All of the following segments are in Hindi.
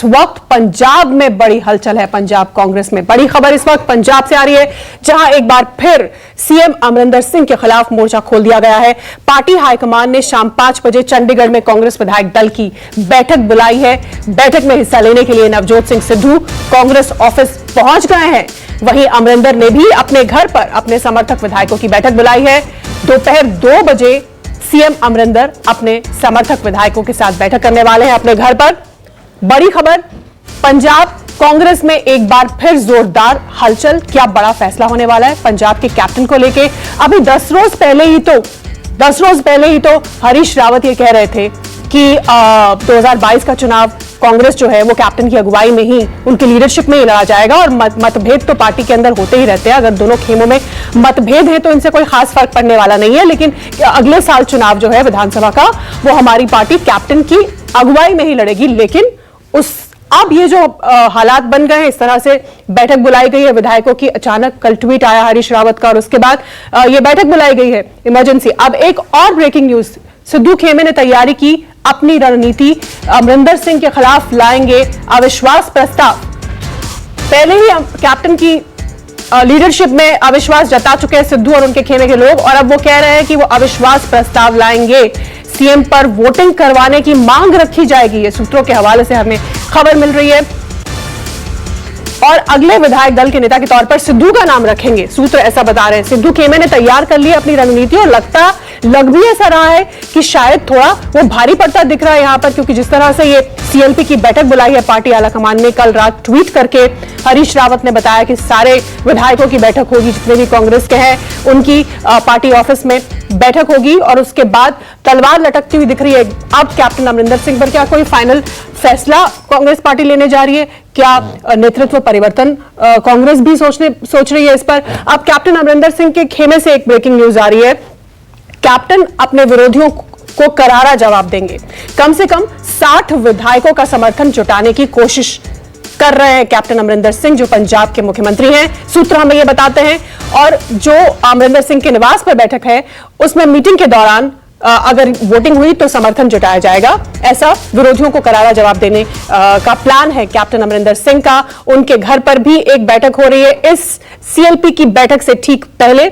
वक्त पंजाब में बड़ी हलचल है। पंजाब कांग्रेस में बड़ी खबर इस वक्त पंजाब से आ रही है, जहां एक बार फिर सीएम अमरिंदर सिंह के खिलाफ मोर्चा खोल दिया गया है। पार्टी हाईकमान ने शाम 5 बजे चंडीगढ़ में कांग्रेस विधायक दल की बैठक बुलाई है। बैठक में हिस्सा लेने के लिए नवजोत सिंह सिद्धू कांग्रेस ऑफिस पहुंच गए हैं। वहीं अमरिंदर ने भी अपने घर पर अपने समर्थक विधायकों की बैठक बुलाई है। दोपहर 2 बजे सीएम अमरिंदर अपने समर्थक विधायकों के साथ बैठक करने वाले हैं अपने घर पर। बड़ी खबर, पंजाब कांग्रेस में एक बार फिर जोरदार हलचल। क्या बड़ा फैसला होने वाला है पंजाब के कैप्टन को लेके? अभी 10 रोज पहले ही तो हरीश रावत ये कह रहे थे कि 2022 का चुनाव कांग्रेस जो है वो कैप्टन की अगुवाई में ही, उनकी लीडरशिप में ही लड़ा जाएगा। और मतभेद तो पार्टी के अंदर होते ही रहते हैं। अगर दोनों खेमों में मतभेद है तो इनसे कोई खास फर्क पड़ने वाला नहीं है। लेकिन अगले साल चुनाव जो है विधानसभा का, वो हमारी पार्टी कैप्टन की अगुवाई में ही लड़ेगी। लेकिन अब ये जो हालात बन गए हैं, इस तरह से बैठक बुलाई गई है विधायकों की। अचानक कल ट्वीट आया हरीश रावत का और उसके बाद ये बैठक बुलाई गई है इमरजेंसी। अब एक और ब्रेकिंग न्यूज, सिद्धू खेमे ने तैयारी की अपनी रणनीति, अमरिंदर सिंह के खिलाफ लाएंगे अविश्वास प्रस्ताव। पहले ही कैप्टन की लीडरशिप में अविश्वास जता चुके हैं सिद्धू और उनके खेमे के लोग, और अब वो कह रहे हैं कि वो अविश्वास प्रस्ताव लाएंगे। सीएम पर वोटिंग करवाने की मांग रखी जाएगी। ये सूत्रों के हवाले से हमें खबर मिल रही है। और अगले विधायक दल के नेता के तौर पर सिद्धू का नाम रखेंगे, सूत्र ऐसा बता रहे हैं। सिद्धू खेमे ने तैयार कर ली अपनी रणनीति और लग भी ऐसा रहा है कि शायद थोड़ा वो भारी पड़ता दिख रहा है यहां पर, क्योंकि जिस तरह से ये सीएलपी की बैठक बुलाई है पार्टी आलाकमान ने, कल रात ट्वीट करके हरीश रावत ने बताया कि सारे विधायकों की बैठक होगी, जितने भी कांग्रेस के हैं उनकी पार्टी ऑफिस में बैठक होगी। और उसके बाद तलवार लटकती हुई दिख रही है अब कैप्टन अमरिंदर सिंह पर। क्या कोई फाइनल फैसला कांग्रेस पार्टी लेने जा रही है? क्या नेतृत्व परिवर्तन कांग्रेस भी सोच रही है इस पर? अब कैप्टन अमरिंदर सिंह के खेमे से एक ब्रेकिंग न्यूज आ रही है। कैप्टन अपने विरोधियों को करारा जवाब देंगे। कम से कम 60 विधायकों का समर्थन जुटाने की कोशिश कर रहे हैं कैप्टन अमरिंदर सिंह, जो पंजाब के मुख्यमंत्री हैं। सूत्र हमें यह बताते हैं। और जो अमरिंदर सिंह के निवास पर बैठक है, उसमें मीटिंग के दौरान अगर वोटिंग हुई तो समर्थन जुटाया जाएगा। ऐसा विरोधियों को करारा जवाब देने का प्लान है कैप्टन अमरिंदर सिंह का। उनके घर पर भी एक बैठक हो रही है इस सीएलपी की बैठक से ठीक पहले।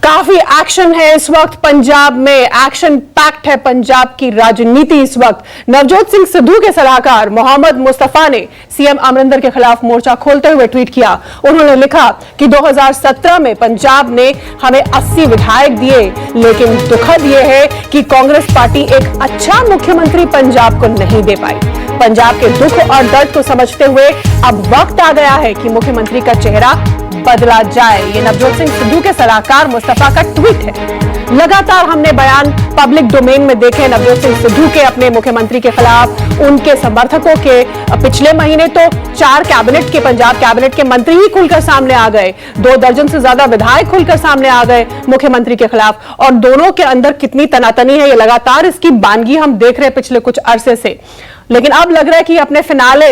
काफी एक्शन है इस वक्त पंजाब में, एक्शन पैक्ड है पंजाब की राजनीति इस वक्त। नवजोत सिंह सिद्धू के सलाहकार मोहम्मद मुस्तफा ने सीएम अमरिंदर के खिलाफ मोर्चा खोलते हुए ट्वीट किया। उन्होंने लिखा कि 2017 में पंजाब ने हमें 80 विधायक दिए, लेकिन दुखद यह है कि कांग्रेस पार्टी एक अच्छा मुख्यमंत्री पंजाब को नहीं दे पाई। पंजाब के दुख और दर्द को समझते हुए अब वक्त आ गया है कि मुख्यमंत्री का चेहरा बदला जाए। ये नवजोत सिंह सिद्धू के सलाहकार मुस्तफा का ट्वीट है। लगातार हमने बयान पब्लिक डोमेन में देखे नवजोत सिंह सिद्धू के अपने मुख्यमंत्री के खिलाफ, उनके समर्थकों के। पिछले महीने तो 4 कैबिनेट के, पंजाब कैबिनेट के मंत्री ही खुलकर सामने आ गए, 2 दर्जन से ज्यादा विधायक खुलकर सामने आ गए मुख्यमंत्री के खिलाफ। और दोनों के अंदर कितनी तनातनी है, ये लगातार इसकी बानगी हम देख रहे हैं पिछले कुछ अरसे से। लेकिन अब लग रहा है कि अपने फिनाले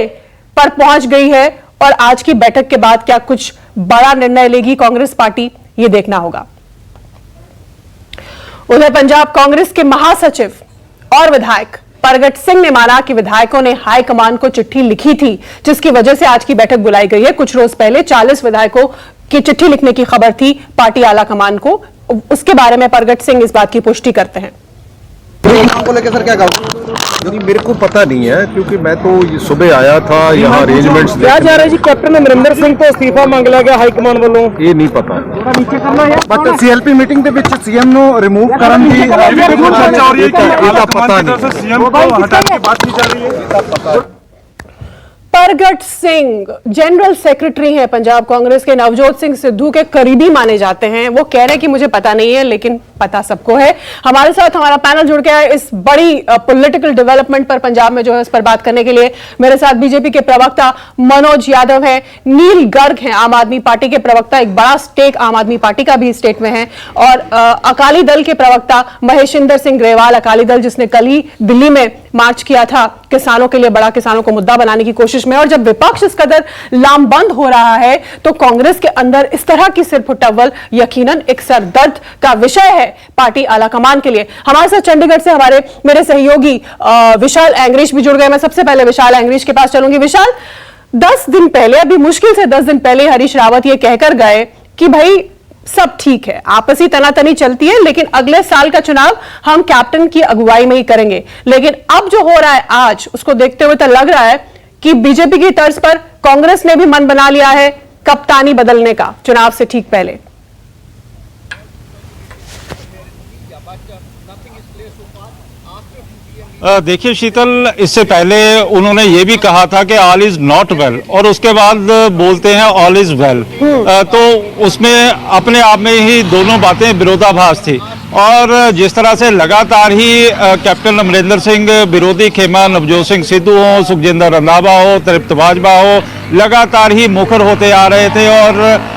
पर पहुंच गई है और आज की बैठक के बाद क्या कुछ बड़ा निर्णय लेगी कांग्रेस पार्टी, ये देखना होगा। उधर पंजाब कांग्रेस के महासचिव और विधायक परगट सिंह ने माना कि विधायकों ने हाईकमान को चिट्ठी लिखी थी, जिसकी वजह से आज की बैठक बुलाई गई है। कुछ रोज पहले 40 विधायकों की चिट्ठी लिखने की खबर थी पार्टी आलाकमान को। उसके बारे में परगट सिंह इस बात की पुष्टि करते हैं। को लेकर सर क्या कहोगे? मेरे को पता नहीं है, क्योंकि मैं तो सुबह आया था यहाँ अरेंजमेंट्स क्या जा रहा है जी? कैप्टन अमरिंदर सिंह को इस्तीफा मांग लिया गया हाईकमान वालों, ये नहीं पता। बट सीएलपी मीटिंग के ਵਿੱਚ सीएम ਨੂੰ ਰਿਮੂਵ ਕਰਨ ਦੀ ਚਰਚਾ ਹੋ ਰਹੀ ਹੈ ਕਿ आलाकमान तरफ से सीएम को हटाने की बात की जा रही है। परगट सिंह जनरल सेक्रेटरी हैं पंजाब कांग्रेस के, नवजोत सिंह सिद्धू के करीबी माने जाते हैं। वो कह रहे हैं कि मुझे पता नहीं है, लेकिन पता सबको है। हमारे साथ हमारा पैनल जुड़ गया है इस बड़ी पॉलिटिकल डेवलपमेंट पर पंजाब में जो है उस पर बात करने के लिए। मेरे साथ बीजेपी के प्रवक्ता मनोज यादव हैं, नील गर्ग हैं आम आदमी पार्टी के प्रवक्ता, एक बड़ा स्टेक आम आदमी पार्टी का भी स्टेट में है, और अकाली दल के प्रवक्ता महेशिंदर सिंह ग्रेवाल, अकाली दल जिसने कल ही दिल्ली में मार्च किया था किसानों के लिए, बड़ा किसानों को मुद्दा बनाने की कोशिश में। और जब विपक्ष इस कदर लामबंद हो रहा है तो कांग्रेस के अंदर इस तरह की सिरफुटअव्वल यकीनन एक सरदर्द का विषय है। पार्टी आला कमान के लिए। हमारे साथ चंडीगढ़ से हमारे मेरे सहयोगी विशाल एंग्रीश भी जुड़ गए। मैं सबसे पहले विशाल एंग्रीश के पास चलूंगी। विशाल, 10 दिन पहले, अभी मुश्किल से 10 दिन पहले हरीश रावत ये कहकर गए कि भाई सब ठीक है, आपसी तनातनी चलती है, लेकिन अगले साल का चुनाव हम कैप्टन की अगुवाई में ही करेंगे। लेकिन अब जो हो रहा है आज, उसको देखते हुए तो लग रहा है कि बीजेपी की तर्ज पर कांग्रेस ने भी मन बना लिया है कप्तानी बदलने का चुनाव से ठीक पहले। देखिए शीतल, इससे पहले उन्होंने ये भी कहा था कि ऑल इज नॉट वेल, और उसके बाद बोलते हैं ऑल इज वेल। तो उसमें अपने आप में ही दोनों बातें विरोधाभास थी। और जिस तरह से लगातार ही कैप्टन अमरिंदर सिंह विरोधी खेमा नवजोत सिंह सिद्धू हो, सुखजिंदर रंधावा हो, तृप्त बाजवा हो, लगातार ही मुखर होते आ रहे थे। और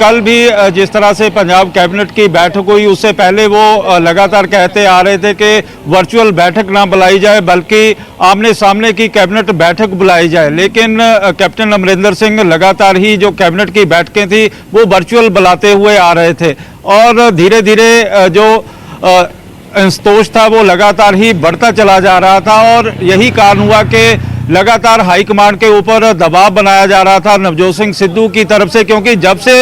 कल भी जिस तरह से पंजाब कैबिनेट की बैठक हुई, उससे पहले वो लगातार कहते आ रहे थे कि वर्चुअल बैठक ना बुलाई जाए, बल्कि आमने सामने की कैबिनेट बैठक बुलाई जाए। लेकिन कैप्टन अमरिंदर सिंह लगातार ही जो कैबिनेट की बैठकें थी वो वर्चुअल बुलाते हुए आ रहे थे। और धीरे धीरे जो संतोष था वो लगातार ही बढ़ता चला जा रहा था। और यही कारण हुआ कि लगातार हाईकमान के ऊपर दबाव बनाया जा रहा था नवजोत सिंह सिद्धू की तरफ से, क्योंकि जब से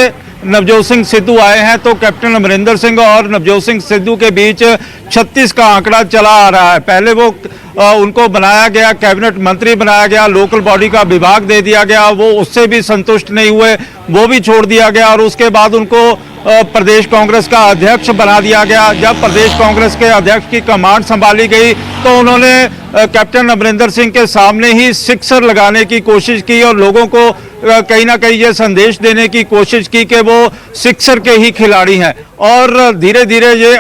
नवजोत सिंह सिद्धू आए हैं तो कैप्टन अमरिंदर सिंह और नवजोत सिंह सिद्धू के बीच 36 का आंकड़ा चला आ रहा है। पहले वो उनको बनाया गया, कैबिनेट मंत्री बनाया गया, लोकल बॉडी का विभाग दे दिया गया, वो उससे भी संतुष्ट नहीं हुए, वो भी छोड़ दिया गया। और उसके बाद उनको प्रदेश कांग्रेस का अध्यक्ष बना दिया गया। जब प्रदेश कांग्रेस के अध्यक्ष की कमांड संभाली गई तो उन्होंने कैप्टन अमरिंदर सिंह के सामने ही सिक्सर लगाने की कोशिश की और लोगों को कहीं ना कहीं ये संदेश देने की कोशिश की कि वो सिक्सर के ही खिलाड़ी हैं। और धीरे धीरे ये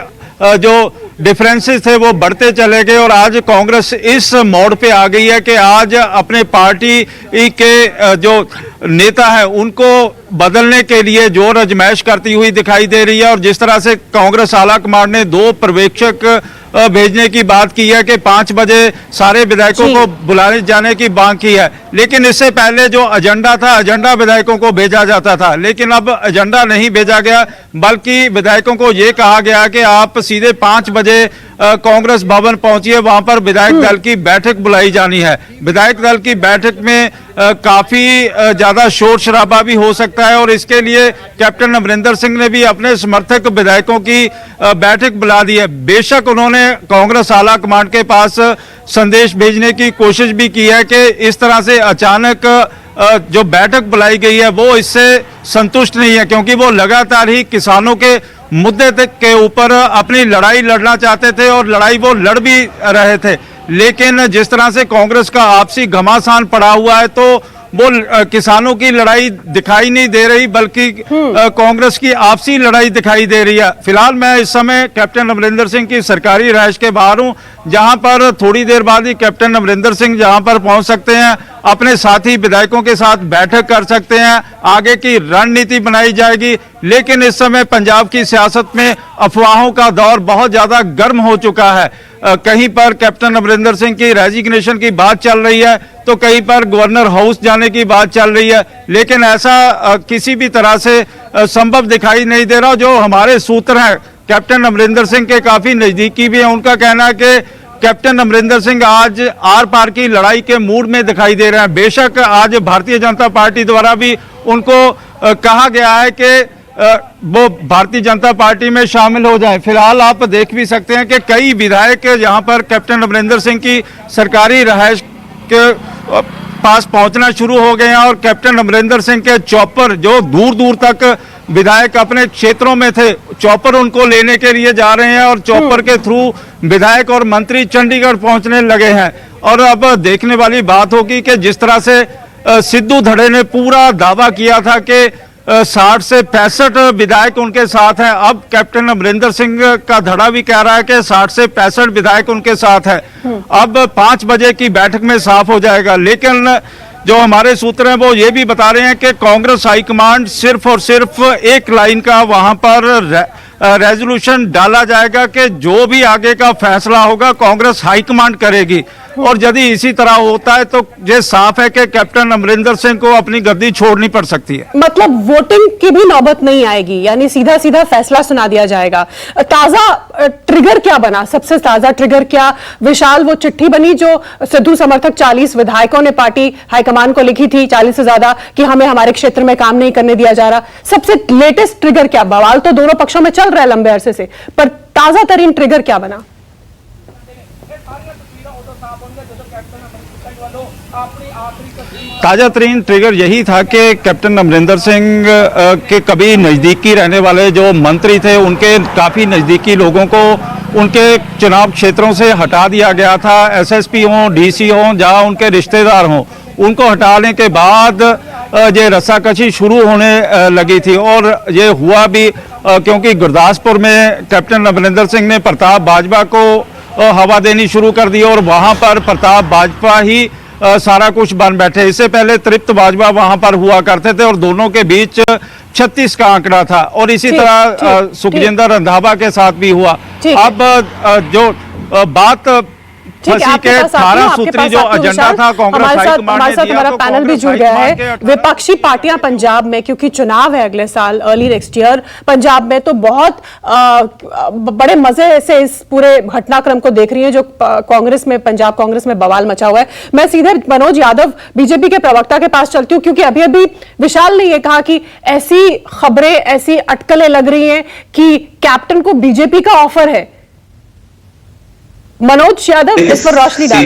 जो डिफरेंसेस थे वो बढ़ते चले गए। और आज कांग्रेस इस मोड़ पे आ गई है कि आज अपने पार्टी के जो नेता है उनको बदलने के लिए जोर आजमाइश करती हुई दिखाई दे रही है। और जिस तरह से कांग्रेस आला कमान ने 2 पर्यवेक्षक भेजने की बात की है कि 5 बजे सारे विधायकों को बुलाने जाने की मांग की है, लेकिन इससे पहले जो एजेंडा था, एजेंडा विधायकों को भेजा जाता था, लेकिन अब एजेंडा नहीं भेजा गया, बल्कि विधायकों को ये कहा गया कि आप सीधे 5 बजे कांग्रेस भवन पहुंचिए, वहां पर विधायक दल की बैठक बुलाई जानी है। विधायक दल की बैठक में काफी ज्यादा शोर शराबा भी हो सकता है और इसके लिए कैप्टन अमरिंदर सिंह ने भी अपने समर्थक विधायकों की बैठक बुला दी है। बेशक उन्होंने कांग्रेस आला कमान के पास संदेश भेजने की कोशिश भी की है कि इस तरह से अचानक जो बैठक बुलाई गई है वो इससे संतुष्ट नहीं है, क्योंकि वो लगातार ही किसानों के मुद्दे के ऊपर अपनी लड़ाई लड़ना चाहते थे और लड़ाई वो लड़ भी रहे थे। लेकिन जिस तरह से कांग्रेस का आपसी घमासान पड़ा हुआ है तो वो किसानों की लड़ाई दिखाई नहीं दे रही, बल्कि कांग्रेस की आपसी लड़ाई दिखाई दे रही है। फिलहाल मैं इस समय कैप्टन अमरिंदर सिंह की सरकारी रिहाइश के बाहर हूं, जहां पर थोड़ी देर बाद ही कैप्टन अमरिंदर सिंह जहां पर पहुंच सकते हैं, अपने साथी विधायकों के साथ बैठक कर सकते हैं, आगे की रणनीति बनाई जाएगी। लेकिन इस समय पंजाब की सियासत में अफवाहों का दौर बहुत ज्यादा गर्म हो चुका है। कहीं पर कैप्टन अमरिंदर सिंह की रेजिग्नेशन की बात चल रही है तो कहीं पर गवर्नर हाउस जाने की बात चल रही है, लेकिन ऐसा किसी भी तरह से संभव दिखाई नहीं दे रहा। जो हमारे सूत्र हैं कैप्टन अमरिंदर सिंह के काफी नजदीकी भी हैं, उनका कहना है कि कैप्टन अमरिंदर सिंह आज आर पार की लड़ाई के मूड में दिखाई दे रहे हैं। बेशक आज भारतीय जनता पार्टी द्वारा भी उनको कहा गया है कि वो भारतीय जनता पार्टी में शामिल हो जाए। फिलहाल आप देख भी सकते हैं कि कई विधायक यहाँ पर कैप्टन अमरिंदर सिंह की सरकारी रिहाइश के पास पहुंचना शुरू हो गए हैं और कैप्टन अमरिंदर सिंह के चॉपर जो दूर दूर तक विधायक अपने क्षेत्रों में थे, चॉपर उनको लेने के लिए जा रहे हैं और चॉपर के थ्रू विधायक और मंत्री चंडीगढ़ पहुंचने लगे हैं। और अब देखने वाली बात होगी कि जिस तरह से सिद्धू धड़े ने पूरा दावा किया था कि 60 से 65 विधायक उनके साथ हैं, अब कैप्टन अमरिंदर सिंह का धड़ा भी कह रहा है कि 60 से 65 विधायक उनके साथ है। अब 5 बजे की बैठक में साफ हो जाएगा। लेकिन जो हमारे सूत्र हैं वो ये भी बता रहे हैं कि कांग्रेस हाईकमांड सिर्फ और सिर्फ एक लाइन का वहां पर रेजोल्यूशन डाला जाएगा कि जो भी आगे का फैसला होगा कांग्रेस हाईकमांड करेगी। और यदि इसी तरह होता है तो ये साफ है कि कैप्टन अमरिंदर सिंह को अपनी गद्दी छोड़नी पड़ सकती है। मतलब वोटिंग की भी नौबत नहीं आएगी, यानी सीधा सीधा फैसला सुना दिया जाएगा। ताजा ट्रिगर क्या बना, सबसे ताजा ट्रिगर क्या? विशाल, वो चिट्ठी बनी जो सिद्धू समर्थक 40 विधायकों ने पार्टी हाईकमान को लिखी थी, 40 से ज्यादा, कि हमें हमारे क्षेत्र में काम नहीं करने दिया जा रहा। सबसे लेटेस्ट ट्रिगर क्या? बवाल तो दोनों पक्षों में चल रहा है लंबे अरसे से, पर ताजा तरीन ट्रिगर क्या बना? ताजा तरीन ट्रिगर यही था कि कैप्टन अमरिंदर सिंह के कभी नजदीकी रहने वाले जो मंत्री थे, उनके काफी नजदीकी लोगों को उनके चुनाव क्षेत्रों से हटा दिया गया था। एसएसपी हों, डीसी हों, जहां उनके रिश्तेदार हों, उनको हटाने के बाद ये रस्साकशी शुरू होने लगी थी। और ये हुआ भी क्योंकि गुरदासपुर में कैप्टन अमरिंदर सिंह ने प्रताप बाजवा को हवा देनी शुरू कर दी और वहां पर प्रताप बाजवा ही सारा कुछ बन बैठे। इससे पहले तृप्त बाजवा वहां पर हुआ करते थे और दोनों के बीच 36 का आंकड़ा था। और इसी तरह सुखजिंदर रंधावा के साथ भी हुआ। अब जो बात फंसी के 18 सूत्री जो एजेंडा था कांग्रेस हाईकमान ने दिया, हमारा पैनल भी जुड़ गया है। विपक्षी पार्टियां पंजाब में, क्योंकि चुनाव है अगले साल, अर्ली नेक्स्ट ईयर, पंजाब में तो बहुत बड़े मजे से इस पूरे घटनाक्रम को देख रही हैं जो कांग्रेस में, पंजाब कांग्रेस में बवाल मचा हुआ है। मैं सीधे मनोज यादव बीजेपी के प्रवक्ता के पास चलती हूं, क्योंकि अभी अभी विशाल ने यह कहा कि ऐसी खबरें, ऐसी अटकलें लग रही हैं कि कैप्टन को बीजेपी का ऑफर है। मनोज यादव इस पर रोशनी डालें।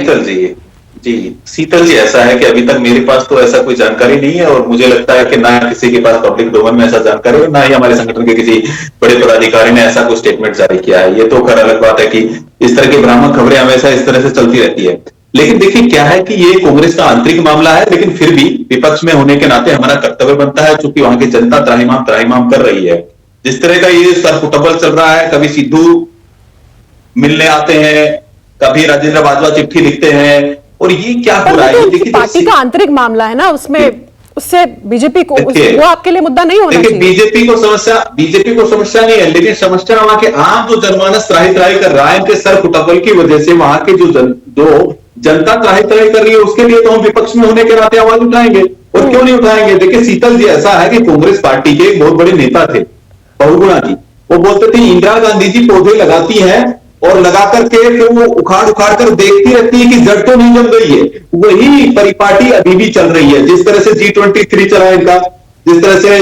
शीतल जी, ऐसा है कि अभी तक मेरे पास तो ऐसा कोई जानकारी नहीं है और मुझे लगता है कि ना किसी के पास पब्लिक डोमेन में ऐसा जानकारी है, ना ही हमारे संगठन के किसी बड़े पदाधिकारी ने ऐसा कोई स्टेटमेंट जारी किया है। ये तो खैर अलग बात है कि इस तरह की भ्रामक खबरें हमेशा इस तरह से चलती रहती है। लेकिन देखिए क्या है कि ये कांग्रेस का आंतरिक मामला है, लेकिन फिर भी विपक्ष में होने के नाते हमारा कर्तव्य बनता है, चूंकि वहां की जनता त्राहिमाम कर रही है। जिस तरह का ये सरपुटबल चल रहा है, कभी सिद्धू मिलने आते हैं, कभी राजेंद्र बाजवा चिट्ठी लिखते हैं, और ये क्या हो रहा है? देखिए पार्टी का आंतरिक मामला है ना, उसमें उससे बीजेपी को वो आपके लिए मुद्दा नहीं होना चाहिए। बीजेपी को समस्या नहीं है, लेकिन समस्या वहां के आम जो जनमानस त्राही कर रहा है, इनके सर फुटबल की वजह से वहां के जो जनता त्राही कर रही है, उसके लिए तो हम विपक्ष में होने के नाते आवाज उठाएंगे। और क्यों नहीं उठाएंगे? देखिए शीतल जी, ऐसा है कि कांग्रेस पार्टी के एक बहुत बड़े नेता थे बहुगुणा जी, वो बोलते थे इंदिरा गांधी जी पौधे लगाती हैं और लगा करके फिर वो उखाड़ कर देखती रहती है कि जड़ तो नहीं जम गई है। वही परिपाटी अभी भी चल रही है। जिस तरह से G23 चला है इनका, जिस तरह से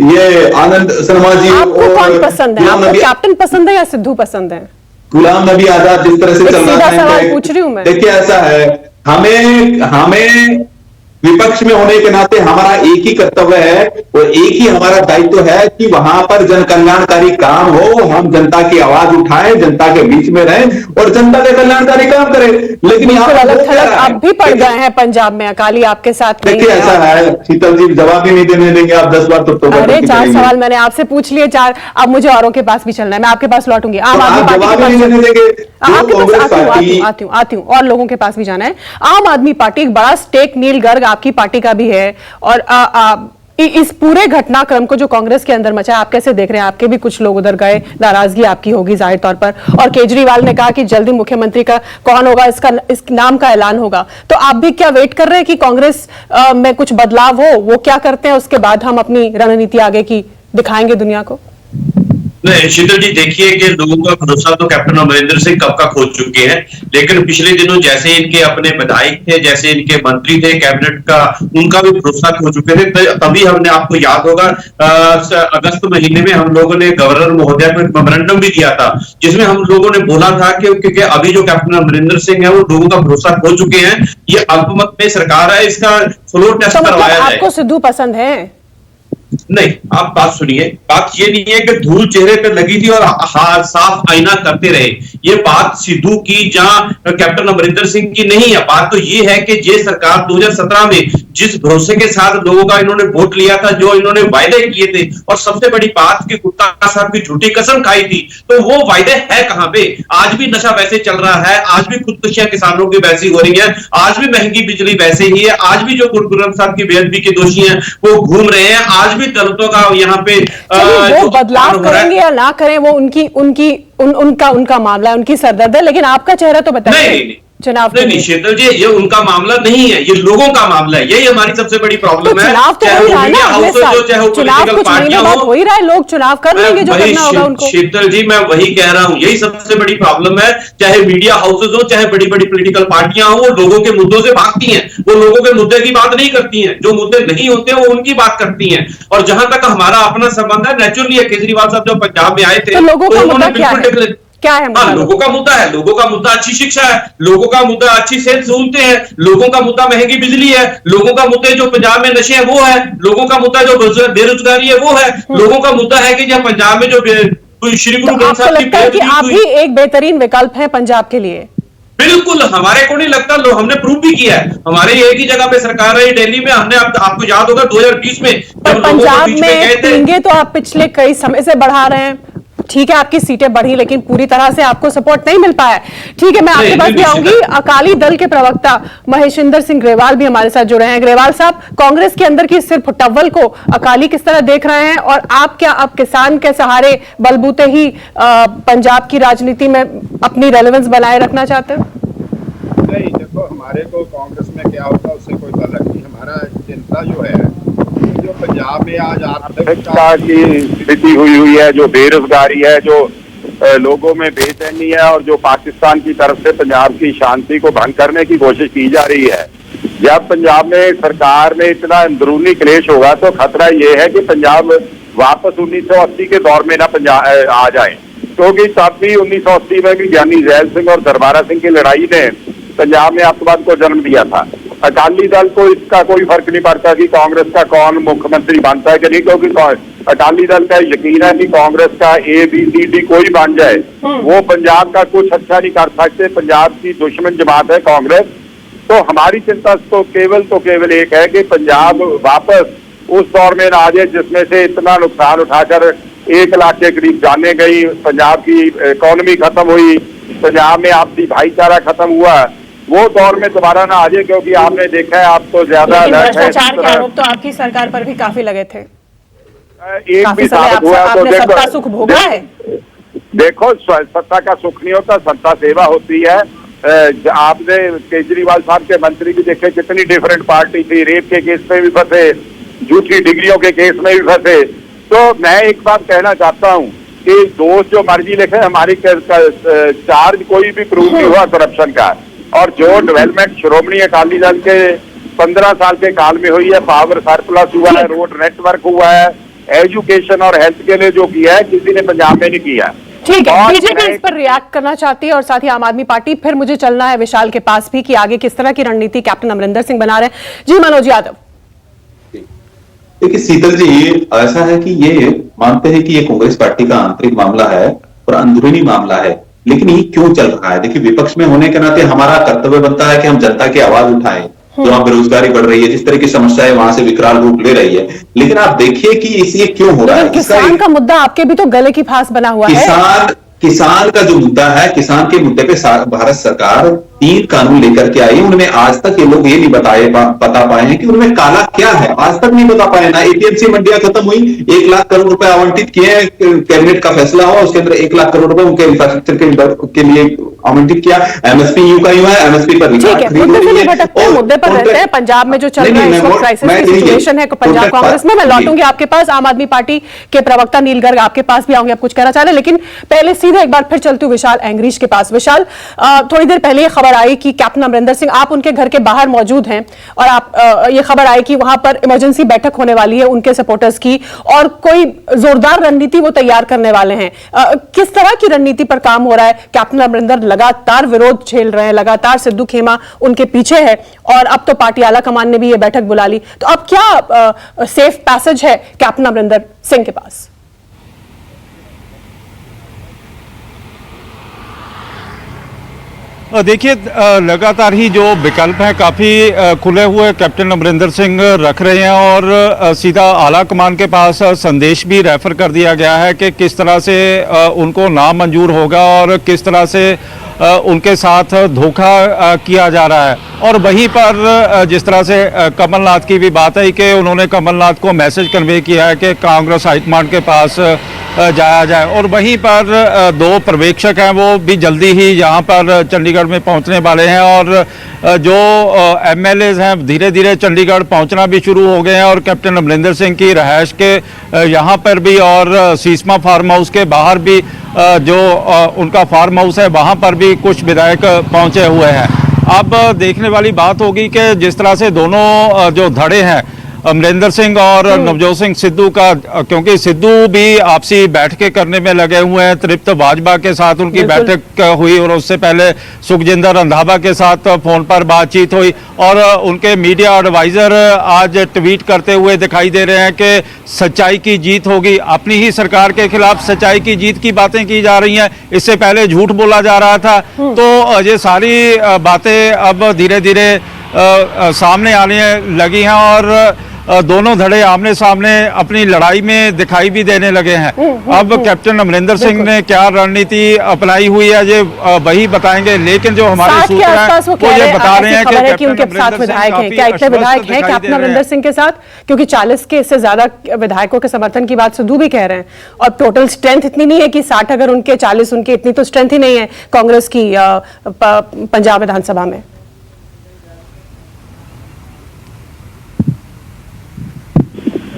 ये आनंद शर्मा जी, आपको कौन पसंद है? आपको कैप्टन पसंद है या सिद्धू पसंद है? गुलाम नबी आजाद जिस तरह से चल रहा है, सवाल पूछ रही हूं मैं। देखिए ऐसा है, हमें विपक्ष में होने के नाते हमारा एक ही कर्तव्य है और एक ही हमारा दायित्व है कि वहां पर जन कल्याणकारी काम हो, हम जनता की आवाज उठाएं, जनता के बीच में रहें और जनता के कल्याणकारी काम करें। लेकिन यहाँ अलग थलग आप भी पड़ गए हैं पंजाब में, अकाली आपके साथ नहीं देखिए ऐसा है शीतल जी, जवाब ही नहीं देंगे आप 10 बार तो अरे 4 सवाल मैंने आपसे पूछ लिए, 4 अब मुझे औरों के पास भी चलना है। मैं आपके पास लौटूंगी, आम आदमी पार्टी के पास आती हूँ और लोगों के पास भी जाना है। आम आदमी पार्टी, एक बड़ा स्टेक नील गर्ग आपकी पार्टी का भी है, और इस पूरे घटनाक्रम को जो कांग्रेस के अंदर मचा है, आप कैसे देख रहे हैं? आपके भी कुछ लोग उधर गए, नाराजगी आपकी होगी जाहिर तौर पर, और केजरीवाल ने कहा कि जल्दी मुख्यमंत्री का कौन होगा इस नाम का ऐलान होगा। तो आप भी क्या वेट कर रहे हैं कि कांग्रेस में कुछ बदलाव हो? वो क्या करते हैं, उसके बाद हम अपनी रणनीति आगे की दिखाएंगे दुनिया को। नहीं शीतल जी, देखिए कि लोगों का भरोसा तो कैप्टन अमरिंदर सिंह कब का खो चुके हैं, लेकिन पिछले दिनों जैसे इनके अपने विधायक थे, जैसे इनके मंत्री थे कैबिनेट का, उनका भी भरोसा खो चुके थे। तभी हमने, आपको याद होगा, अगस्त महीने में हम लोगों ने गवर्नर महोदय को एक मेमोरेंडम भी दिया था, जिसमें हम लोगों ने बोला था कि क्योंकि अभी जो कैप्टन अमरिंदर सिंह है वो लोगों का भरोसा खो चुके हैं, ये अल्पमत में सरकार है, इसका फ्लोर टेस्ट करवाया जाए। आपको सिद्धू पसंद है? नहीं, आप बात सुनिए, बात ये नहीं है कि धूल चेहरे पे लगी थी और साफ आईना करते रहे। ये बात सिद्धू की, जहां कैप्टन अमरिंदर सिंह की नहीं है। बात तो ये है कि जे सरकार 2017 में जिस भरोसे के साथ लोगों का इन्होंने वोट लिया था, जो इन्होंने वायदे किए थे, और सबसे बड़ी बात कि गुप्ता साहब की झूठी कसम खाई थी, तो वो वायदे है कहां पे? आज भी नशा वैसे चल रहा है, आज भी खुदकुशियां किसानों की वैसी हो रही है, आज भी महंगी बिजली वैसे ही है, आज भी जो गुरु साहब की बेअदबी के दोषी हैं वो घूम रहे हैं, आज भी दलितों का यहाँ पे वो बदलाव करेंगे या ना करें वो उनका मामला है, उनकी सरदर्द है, लेकिन आपका चेहरा तो बताइए। चुनाव के नहीं लिए? शीतल जी, ये उनका मामला नहीं है, ये लोगों का मामला है, यही हमारी सबसे बड़ी तो प्रॉब्लम है। चुनाव तो हो ही रहा है ना अगले साल, चाहे वो चुनाव पॉलिटिकल कुछ महीने पार्टियां बाद हो। हो ही रहा है, लोग चुनाव कर लेंगे जो वही करना होगा उनको। शीतल जी, मैं वही कह रहा हूं, यही सबसे बड़ी प्रॉब्लम है। चाहे मीडिया हाउसेज हो, चाहे बड़ी बड़ी पॉलिटिकल पार्टियां हो, वो लोगों के मुद्दों से भागती हैं, वो लोगों के मुद्दे की बात नहीं करती हैं, जो मुद्दे नहीं होते वो उनकी बात करती हैं। और जहां तक हमारा अपना संबंध है, नेचुरली है, केजरीवाल साहब जब पंजाब में आए थे तो लोगों का मुद्दा क्या है? डिक्लेयर, क्या है मुद्दा? हाँ, लोगों का मुद्दा है, लोगों का मुद्दा अच्छी शिक्षा है, लोगों का मुद्दा अच्छी सेहत सहूलतें हैं, लोगों का मुद्दा महंगी बिजली है, लोगों का मुद्दा जो पंजाब में नशे हैं वो है, लोगों का मुद्दा जो बेरोजगारी है वो है, लोगों का मुद्दा है कि जब पंजाब में जो श्री गुरु तो ग्रंथ आपको साहब लगता है कि की आप भी एक बेहतरीन विकल्प हैं पंजाब के लिए? बिल्कुल, हमारे को नहीं लगता, हमने प्रूव भी किया है, हमारे एक ही जगह पे सरकार रही दिल्ली में, हमने आपको याद होगा 2020 में पर जब लोगों को पंजाब बीच में गए में थे। पींगे तो आप पिछले कई समय से बढ़ा रहे हैं, ठीक है आपकी सीटें बढ़ी, लेकिन पूरी तरह से आपको सपोर्ट नहीं मिल पाया। ठीक है, मैं आपके पास भी आऊंगी। अकाली दल के प्रवक्ता महेशिंदर सिंह ग्रेवाल भी हमारे साथ जुड़े हैं। ग्रेवाल साहब, कांग्रेस के अंदर की सिर्फ टव्वल को अकाली किस तरह देख रहे हैं, और आप क्या अब किसान के सहारे बलबूते ही पंजाब की राजनीति में अपनी रेलेवेंस बनाए रखना चाहते हैं? नहीं, देखो, हमारे को कांग्रेस में क्या होता है उससे कोई ताल्लुक नहीं। हमारा चिंता जो है, जो पंजाब में आज आर्थिकता की स्थिति हुई है, जो बेरोजगारी है, जो लोगों में बेचैनी है, और जो पाकिस्तान की तरफ से पंजाब की शांति को भंग करने की कोशिश की जा रही है। जब पंजाब में सरकार में इतना अंदरूनी क्लेश होगा तो खतरा ये है कि पंजाब वापस 1980 के दौर में ना पंजाब आ जाए, क्योंकि तब भी 1980 में भी ज्ञानी जैल सिंह और दरबारा सिंह की लड़ाई ने पंजाब में आतंकवाद को जन्म दिया था। अकाली दल को इसका कोई फर्क नहीं पड़ता कि कांग्रेस का कौन मुख्यमंत्री बनता है कि नहीं, क्योंकि अकाली दल का यकीन है कि कांग्रेस का ABCD कोई बन जाए, वो पंजाब का कुछ अच्छा नहीं कर सकते। पंजाब की दुश्मन जमात है कांग्रेस। तो हमारी चिंता तो केवल एक है कि पंजाब वापस उस दौर में ना आ जाए जिसमें से इतना नुकसान उठाकर 1 लाख के करीब जाने गई, पंजाब की इकोनॉमी खत्म हुई, पंजाब में आपसी भाईचारा खत्म हुआ, वो दौर में दोबारा ना आ जाए। क्योंकि आपने देखा है, आप तो ज्यादा भ्रष्टाचार के आरोप तो आपकी सरकार पर भी काफी लगे थे, एक भी साबित हुआ तो आपने सत्ता सुख भोगा है। देखो, सत्ता का सुख नहीं होता, सत्ता सेवा होती है। आपने केजरीवाल साहब के मंत्री भी देखे, कितनी डिफरेंट पार्टी थी, रेप के केस में भी फंसे, झूठी डिग्रियों के केस में भी फंसे। तो मैं एक बात कहना चाहता हूँ कि दोस्त जो मर्जी लिखे, हमारी चार्ज कोई भी प्रूव नहीं हुआ करप्शन का। और जो डेवलपमेंट श्रोमणी अकाली दल के 15 साल के काल में हुई है, पावर सरप्लस हुआ है, रोड नेटवर्क हुआ है, एजुकेशन और हेल्थ के लिए जो किया है, किसी ने पंजाब में नहीं किया। ठीक है, बीजेपी इस पर रिएक्ट करना चाहती है और साथ ही आम आदमी पार्टी। फिर मुझे चलना है विशाल के पास भी कि आगे किस तरह की रणनीति कैप्टन अमरिंदर सिंह बना रहे हैं। जी मनोज यादव। देखिए शीतल जी, ऐसा है कि ये मानते हैं कि ये कांग्रेस पार्टी का आंतरिक मामला है और अंदरूनी मामला है, लेकिन ये क्यों चल रहा है? देखिए, विपक्ष में होने के नाते हमारा कर्तव्य बनता है कि हम जनता की आवाज उठाएं। जहां बेरोजगारी बढ़ रही है, जिस तरह की समस्याएं वहां से विकराल रूप ले रही है, लेकिन आप देखिए कि ये क्यों हो रहा है। किसान का मुद्दा आपके भी तो गले की फांस बना हुआ है। किसान का जो मुद्दा है, किसान के मुद्दे पे भारत सरकार 3 कानून लेकर के आई। उनमें आज तक ये लोग ये नहीं बता पाए हैं कि उनमें काला क्या है, आज तक नहीं बता पाए ना। APMC मंडियां खत्म हुई, 1 लाख करोड़ रुपए आवंटित किए, कैबिनेट का फैसला हुआ, उसके अंदर 1 लाख करोड़ रुपए उनके इंफ्रास्ट्रक्चर के लिए आवंटित किया। MSP यूं का यूं है, MSP पर मुद्दे पर रहते हैं। पंजाब में जो चल रहा है इस वक्त क्राइसिस की सिचुएशन है पंजाब कांग्रेस में। मैं लौटूंगी आपके पास, आम आदमी पार्टी के प्रवक्ता नील गर्ग आपके पास भी आऊंगे, आप कुछ कहना चाह रहे हैं, लेकिन पहले सीधे एक बार फिर चलती हूँ विशाल एंग्रीज के पास। विशाल, थोड़ी देर पहले ये खबर आई कि कैप्टन अमरिंदर सिंह, आप उनके घर के बाहर मौजूद हैं और आप ये खबर आई कि वहां पर इमरजेंसी बैठक होने वाली है उनके सपोर्टर्स की और कोई जोरदार रणनीति वो तैयार करने वाले हैं। किस तरह की रणनीति पर काम हो रहा है? कैप्टन अमरिंदर लगातार विरोध झेल रहे हैं, लगातार सिद्धू खेमा उनके पीछे है और अब तो पार्टी आला कमान ने भी ये बैठक बुला ली। तो अब क्या सेफ पैसेज है कैप्टन अमरिंदर सिंह के पास? देखिए, लगातार ही जो विकल्प हैं काफ़ी खुले हुए कैप्टन अमरिंदर सिंह रख रहे हैं और सीधा आला कमान के पास संदेश भी रेफर कर दिया गया है कि किस तरह से उनको नामंजूर होगा और किस तरह से उनके साथ धोखा किया जा रहा है। और वहीं पर जिस तरह से कमलनाथ की भी बात है कि उन्होंने कमलनाथ को मैसेज कन्वे किया है कि कांग्रेस हाईकमांड के पास जाया जाए। और वहीं पर दो पर्यवेक्षक हैं, वो भी जल्दी ही यहाँ पर चंडीगढ़ में पहुँचने वाले हैं और जो एमएलए हैं धीरे धीरे चंडीगढ़ पहुँचना भी शुरू हो गए हैं और कैप्टन अमरिंदर सिंह की रहायश के यहाँ पर भी और सीसमा फार्म हाउस के बाहर भी जो उनका फार्म हाउस है वहाँ पर भी कुछ विधायक पहुँचे हुए हैं। अब देखने वाली बात होगी कि जिस तरह से दोनों जो धड़े हैं अमरिंदर सिंह और नवजोत सिंह सिद्धू का, क्योंकि सिद्धू भी आपसी बैठकें करने में लगे हुए हैं, तृप्त बाजवा के साथ उनकी बैठक हुई और उससे पहले सुखजिंदर रंधावा के साथ फोन पर बातचीत हुई और उनके मीडिया एडवाइजर आज ट्वीट करते हुए दिखाई दे रहे हैं कि सच्चाई की जीत होगी। अपनी ही सरकार के खिलाफ सच्चाई की जीत की बातें की जा रही हैं, इससे पहले झूठ बोला जा रहा था। तो ये सारी बातें अब धीरे धीरे सामने आने लगी हैं और दोनों धड़े आमने सामने अपनी लड़ाई में दिखाई भी देने लगे हैं। अब कैप्टन अमरिंदर सिंह ने क्या रणनीति अपनाई हुई है ये वही बताएंगे, लेकिन जो हमारे सूत्र हैं वो ये बता रहे हैं कि उनके साथ विधायक हैं। क्या इतने विधायक हैं कैप्टन अमरिंदर सिंह के साथ? क्योंकि 40 के इससे ज्यादा विधायकों के समर्थन की बात सिद्धू भी कह रहे हैं और टोटल स्ट्रेंथ इतनी नहीं है कि 60 अगर उनके 40 उनके, इतनी तो स्ट्रेंथ ही नहीं है कांग्रेस की पंजाब विधानसभा में।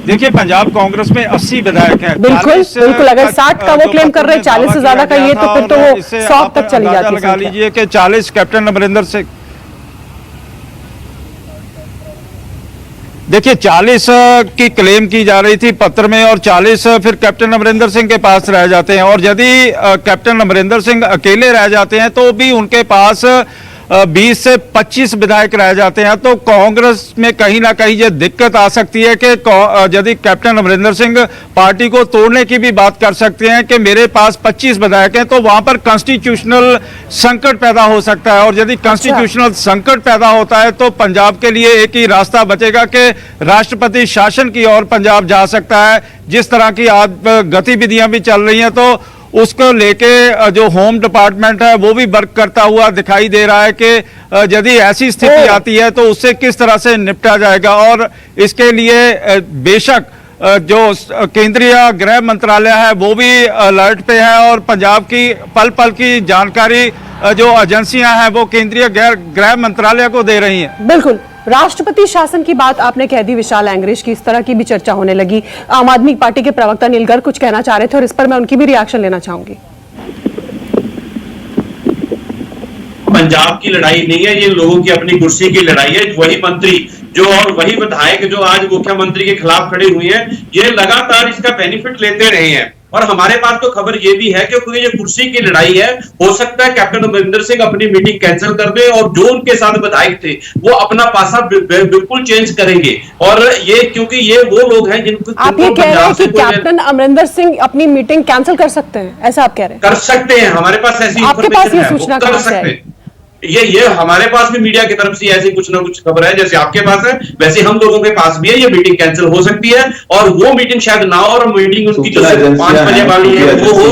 देखिए पंजाब कांग्रेस में 80 विधायक हैं। बिल्कुल अगर 60 का वो क्लेम कर रहे हैं, 40 से ज्यादा का ये, तो फिर तो वो 100 तक चली जाती है। लगा लीजिए कि 40 कैप्टन अमरिंदर सिंह, देखिए 40 की क्लेम की जा रही थी पत्र में और 40 फिर कैप्टन अमरिंदर सिंह के पास रह जाते हैं और यदि कैप्टन अमरिंदर सिंह अकेले रह जाते हैं तो भी उनके पास 20 से 25 विधायक रह जाते हैं। तो कांग्रेस में कहीं ना कहीं ये दिक्कत आ सकती है कि यदि कैप्टन अमरिंदर सिंह पार्टी को तोड़ने की भी बात कर सकते हैं कि मेरे पास 25 विधायक हैं, तो वहां पर कॉन्स्टिट्यूशनल संकट पैदा हो सकता है और यदि कॉन्स्टिट्यूशनल संकट पैदा होता है तो पंजाब के लिए एक ही रास्ता बचेगा कि राष्ट्रपति शासन की ओर पंजाब जा सकता है। जिस तरह की आज गतिविधियां भी चल रही हैं तो उसको लेके जो होम डिपार्टमेंट है वो भी वर्क करता हुआ दिखाई दे रहा है कि यदि ऐसी स्थिति आती है तो उससे किस तरह से निपटा जाएगा। और इसके लिए बेशक जो केंद्रीय गृह मंत्रालय है वो भी अलर्ट पे है और पंजाब की पल पल की जानकारी जो एजेंसियां हैं वो केंद्रीय गृह मंत्रालय को दे रही हैं। बिल्कुल, राष्ट्रपति शासन की बात आपने कह दी विशाल एंग्रेश की, इस तरह की भी चर्चा होने लगी। आम आदमी पार्टी के प्रवक्ता नील गर्ग कुछ कहना चाह रहे थे और इस पर मैं उनकी भी रिएक्शन लेना चाहूंगी। पंजाब की लड़ाई नहीं है, ये लोगों की अपनी कुर्सी की लड़ाई है। वही मंत्री जो और वही विधायक जो आज मुख्यमंत्री के खिलाफ खड़े हुए हैं, ये लगातार इसका बेनिफिट लेते रहे हैं। और हमारे पास तो खबर ये भी है कि क्योंकि ये कुर्सी की लड़ाई है, हो सकता है कैप्टन अमरिंदर सिंह अपनी मीटिंग कैंसिल कर दे और जो उनके साथ विधायक थे वो अपना पासा बिल्कुल चेंज करेंगे। और ये क्योंकि ये वो लोग हैं जिनको आप ये कह रहे हैं कि कैप्टन अमरिंदर सिंह अपनी मीटिंग कैंसिल कर सकते हैं, ऐसा आप कह रहे हैं? कर सकते हैं, हमारे पास ऐसी आपके पास ये सूचना कर सकते हैं। ये हमारे पास भी मीडिया की तरफ से ऐसी कुछ ना कुछ खबर है, जैसे आपके पास है वैसे हम लोगों के पास भी है। ये मीटिंग कैंसिल हो सकती है और वो मीटिंग शायद ना हो और मीटिंग उनकी जो 5 बजे वाली है वो हो।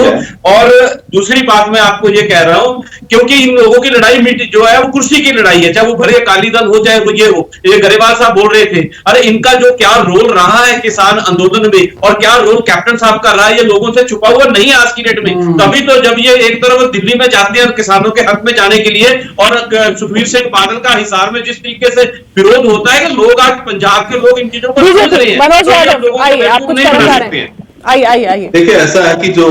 और दूसरी बात मैं आपको ये कह रहा हूं क्योंकि इन लोगों की लड़ाई जो है वो कुर्सी की लड़ाई है, चाहे वो भरे अकाली दल हो चाहे वो ये हो। ये गरेवाल साहब बोल रहे थे, अरे इनका जो क्या रोल रहा है किसान आंदोलन में और क्या रोल कैप्टन साहब का रहा है, ये लोगों से छुपा हुआ नहीं है आज की डेट में। तभी तो जब ये एक तरफ दिल्ली में जाते हैं किसानों के हक में जाने के लिए और सुखबीर सिंह बादल का हिसार में जिस तरीके से विरोध होता है कि लोग आज पंजाब के लोग इन चीजों पर सोच रहे हैं। मनोज यादव आइए, आप कुछ कहना चाह रहे हैं? आइए। देखिए ऐसा है कि जो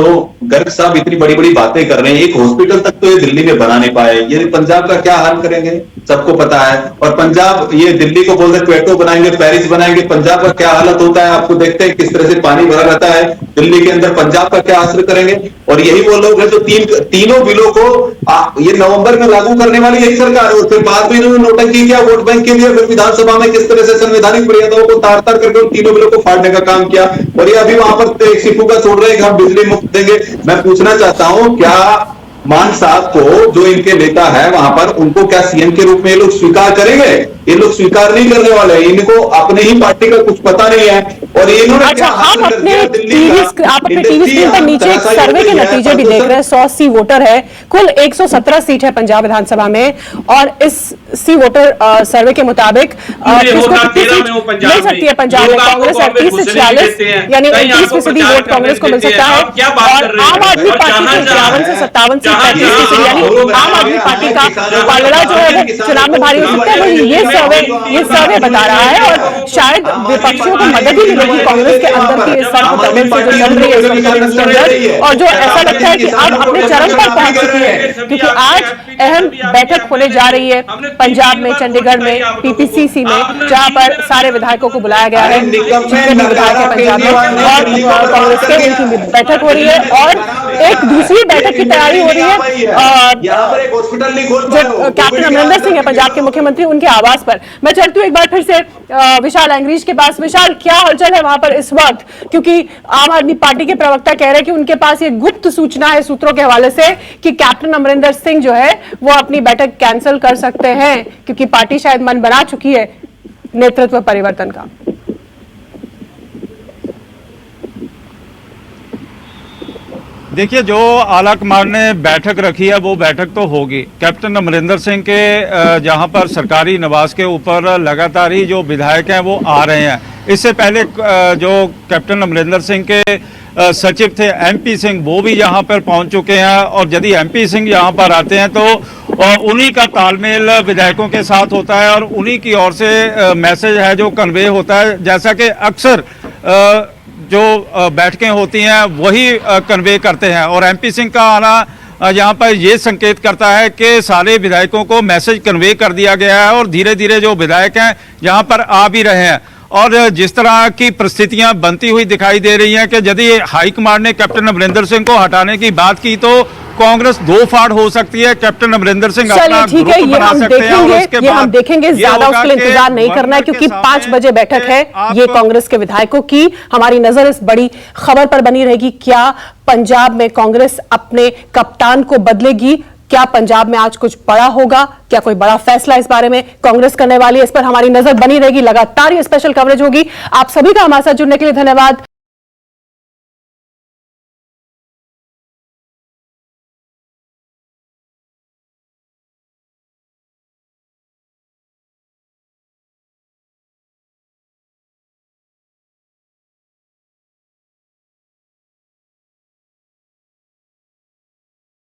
गर्ग साहब इतनी बड़ी बड़ी बातें कर रहे हैं, एक हॉस्पिटल तक तो ये दिल्ली में बना नहीं पाए, ये पंजाब का क्या हाल करेंगे सबको पता है। और पंजाब ये दिल्ली को बोल रहे क्वेटो बनाएंगे, पेरिस बनाएंगे, पंजाब का क्या हालत होता है आपको देखते हैं किस तरह से पानी भरा रहता है दिल्ली के अंदर। पंजाब का क्या असर करेंगे? और यही वो लोग हैं जो तीनों बिलों को ये नवंबर में लागू करने वाली यही सरकार है। और फिर बाद में इन्होंने नोटंकी किया वोट बैंक के लिए, फिर विधानसभा में किस तरह से संवैधानिक मर्यादाओं को तार तार करके उन तीनों बिलों को फाड़ने का काम किया। और ये अभी वहां पर एक सिफू का छोड़ रहे हैं कि हम बिजली मुफ्त देंगे। मैं पूछना चाहता हूं क्या मान साहब को, जो इनके नेता है वहां पर, उनको क्या सीएम के रूप में ये लोग स्वीकार करेंगे? ये लोग स्वीकार नहीं करने वाले, इनको अपने ही पार्टी का कुछ पता नहीं है। और इन्होंने अच्छा, आप अपने टीवी स्क्रीन पर नीचे एक सर्वे के नतीजे भी देख रहे हैं। 100 सी वोटर है, कुल 117 सीट है पंजाब विधानसभा में, और इस सी वोटर सर्वे के मुताबिक किसको कितनी सीट मिल सकती है पंजाब में? कांग्रेस 38 से 46, यानी 29% वोट कांग्रेस को मिल सकता है, और आम आदमी पार्टी को 51 से 57 से 35%, यानी आम आदमी पार्टी का पलड़ा जो है वो चुनाव में भारी हो सकता है। वही ये सर्वे बता रहा है, और शायद विपक्षियों को मदद ही मिलेगी कांग्रेस के अंदर की इस सर्व तमिल से जो चल रही है इस वक्त कांग्रेस के अंदर, और जो ऐसा लगता है कि अब अपने चरम पर पहुंच चुकी है, क्योंकि आज अहम बैठक होने जा रही है पंजाब में, चंडीगढ़ में, पीपीसीसी में, जहां पर सारे विधायकों को बुलाया गया है, जितने भी विधायक है पंजाब में, और कांग्रेस के उनकी बैठक हो रही है, और एक दूसरी बैठक की तैयारी हो रही है जो कैप्टन अमरिंदर सिंह है पंजाब के मुख्यमंत्री, उनके आवास पर। मैं चलती हूँ एक बार फिर से विशाल एंग्रीज के पास। विशाल, क्या हलचल है वहां पर इस वक्त? क्योंकि आम आदमी पार्टी के प्रवक्ता कह रहे हैं कि उनके पास ये गुप्त सूचना है सूत्रों के हवाले से कि कैप्टन अमरिंदर सिंह जो है वो अपनी बैठक कैंसिल कर सकते हैं, क्योंकि पार्टी शायद मन बना चुकी है नेतृत्व परिवर्तन का। देखिए, जो आलाकमान ने बैठक रखी है वो बैठक तो होगी। कैप्टन अमरिंदर सिंह के जहां पर सरकारी निवास के ऊपर लगातार ही जो विधायक हैं वो आ रहे हैं। इससे पहले जो कैप्टन अमरिंदर सिंह के सचिव थे एमपी सिंह, वो भी यहाँ पर पहुंच चुके हैं, और यदि एमपी सिंह यहाँ पर आते हैं तो उन्हीं का तालमेल विधायकों के साथ होता है, और उन्हीं की ओर से मैसेज है जो कन्वे होता है। जैसा कि अक्सर जो बैठकें होती हैं वही कन्वे करते हैं, और एमपी सिंह का आना यहाँ पर ये संकेत करता है कि सारे विधायकों को मैसेज कन्वे कर दिया गया है, और धीरे धीरे जो विधायक हैं यहाँ पर आ भी रहे हैं। और जिस तरह की परिस्थितियां बनती हुई दिखाई दे रही हैं कि यदि हाईकमान ने कैप्टन अमरिंदर सिंह को हटाने की बात की तो कांग्रेस दो फाड़ हो सकती है। कैप्टन अमरिंदर सिंह अपना ग्रुप बना सकते हैं, और उसके ये हम देखेंगे, ज्यादा उसके लिए इंतजार नहीं करना है, क्योंकि 5 बजे बैठक है ये कांग्रेस के विधायकों की। हमारी नजर इस बड़ी खबर पर बनी रहेगी, क्या पंजाब में कांग्रेस अपने कप्तान को बदलेगी? क्या पंजाब में आज कुछ बड़ा होगा? क्या कोई बड़ा फैसला इस बारे में कांग्रेस करने वाली है? इस पर हमारी नजर बनी रहेगी, लगातार ये स्पेशल कवरेज होगी। आप सभी का हमारे साथ जुड़ने के लिए धन्यवाद।